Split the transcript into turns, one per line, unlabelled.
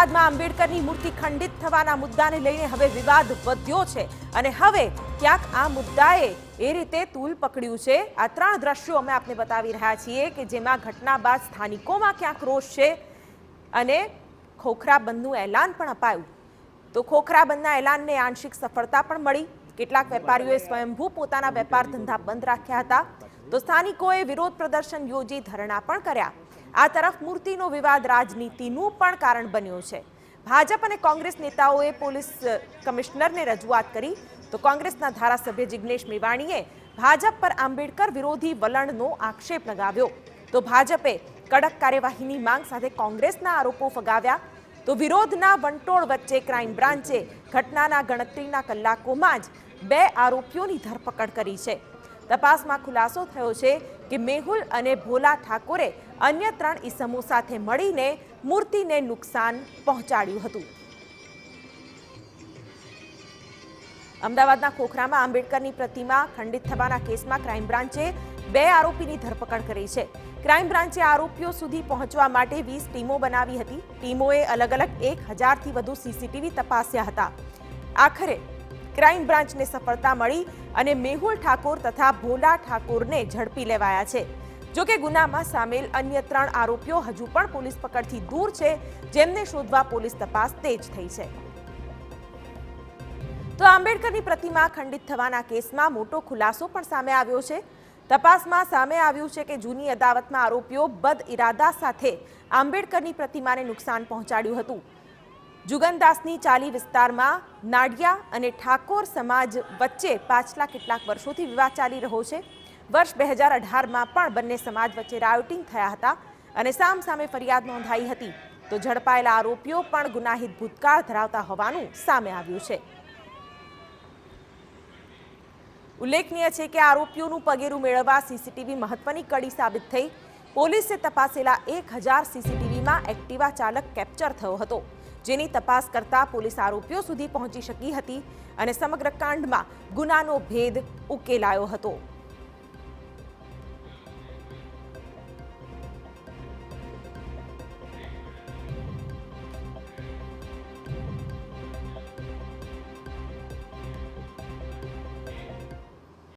અમદાવાદમાં આંબેડકરની મૂર્તિ ખંડિત થવાના મુદ્દાને લઈને હવે વિવાદ વધ્યો છે અને હવે ક્યાંક આ મુદ્દાએ એ રીતે તૂલ પકડ્યું છે। આ ત્રણ દ્રશ્યો અમે આપને બતાવી રહ્યા છીએ કે જેમાં ઘટના બાદ સ્થાનિકોમાં ક્યાંક રોષ છે અને ખોખરા બંધનું એલાન પણ અપાયું। તો ખોખરા બંધના એલાનને આંશિક સફળતા પણ મળી। કેટલાક વેપારીઓએ સ્વયંભૂ પોતાના વેપાર ધંધા બંધ રાખ્યા હતા તો સ્થાનિકોએ વિરોધ પ્રદર્શન યોજી ધરણા પણ કર્યા। આ તરફ મૂર્તિનો વિવાદ રાજનીતિનું પણ કારણ બન્યો છે। ભાજપ અને કોંગ્રેસ નેતાઓએ પોલીસ કમિશનરને રજૂઆત કરી તો કોંગ્રેસના ધારાસભ્ય જિગ્નેશ મેવાણીએ ભાજપ પર આંબેડકર વિરોધી વલણનો આક્ષેપ લગાવ્યો તો ભાજપે કડક કાર્યવાહીની માંગ સાથે કોંગ્રેસના આરોપો ફગાવ્યા। તો વિરોધના વંટોળ વચ્ચે ક્રાઇમ બ્રાન્ચે ઘટનાના ગણતરીના કલાકોમાં જ 2 આરોપીઓની ધરપકડ કરી છે। તપાસમાં ખુલાસો થયો છે કે મેહુલ અને ભોલા ઠાકોરે અન્ય 3 ઈસમો સાથે મળીને મૂર્તિને નુકસાન પહોંચાડ્યું હતું। અમદાવાદના ખોખરામાં આંબેડકરની પ્રતિમા ખંડિત થવાના કેસમાં ક્રાઇમ બ્રાન્ચે 2 આરોપીની ધરપકડ કરી છે। ક્રાઇમ બ્રાન્ચે આરોપીઓ સુધી પહોંચવા માટે 20 ટીમો બનાવી હતી। ટીમોએ અલગ અલગ 1000થી વધુ સીસીટીવી તપાસ્યા હતા। આખરે ક્રાઇમ બ્રાન્ચને સફળતા મળી અને મેહુલ ઠાકોર તથા ભોલા ઠાકોરને ઝડપી લેવાયા છે। જો કે ગુનામાં સામેલ અન્ય 3 આરોપીઓ હજુ પણ પોલીસ પકડથી દૂર છે, જેમને શોધવા પોલીસ તપાસ તેજ થઈ છે। તો આંબેડકરની પ્રતિમા ખંડિત થવાના કેસમાં મોટો ખુલાસો પણ સામે આવ્યો છે। તપાસમાં સામે આવ્યું છે કે જૂની અદાવતમાં આરોપીઓ બદ ઇરાદા સાથે આંબેડકરની પ્રતિમાને નુકસાન પહોંચાડ્યું હતું। જુગનદાસની ચાલી વિસ્તારમાં નાડિયા અને ઠાકોર સમાજ વચ્ચે પાછલા કેટલાક વર્ષોથી વિવાદ ચાલી રહ્યો છે। વર્ષ 2018માં પણ બંને સમાજ વચ્ચે રાયોટિંગ થયા હતા અને સામસામે ફરિયાદ નોંધાઈ હતી તો ઝડપાયેલા આરોપીઓ પણ ગુનાહિત ભૂતકાળ ધરાવતા હોવાનું સામે આવ્યું છે। ઉલ્લેખનીય છે કે આરોપીઓનું પગેરું મેળવવા સીસીટીવી મહત્વની કડી સાબિત થઈ। પોલીસે તપાસેલા 1000 સીસીટીવીમાં એક્ટિવા ચાલક કેપ્ચર થયો હતો, જેની તપાસ કરતા પોલીસ આરોપીઓ સુધી પહોંચી શકી હતી અને સમગ્ર કાંડમાં ગુનાનો ભેદ ઉકેલાયો હતો।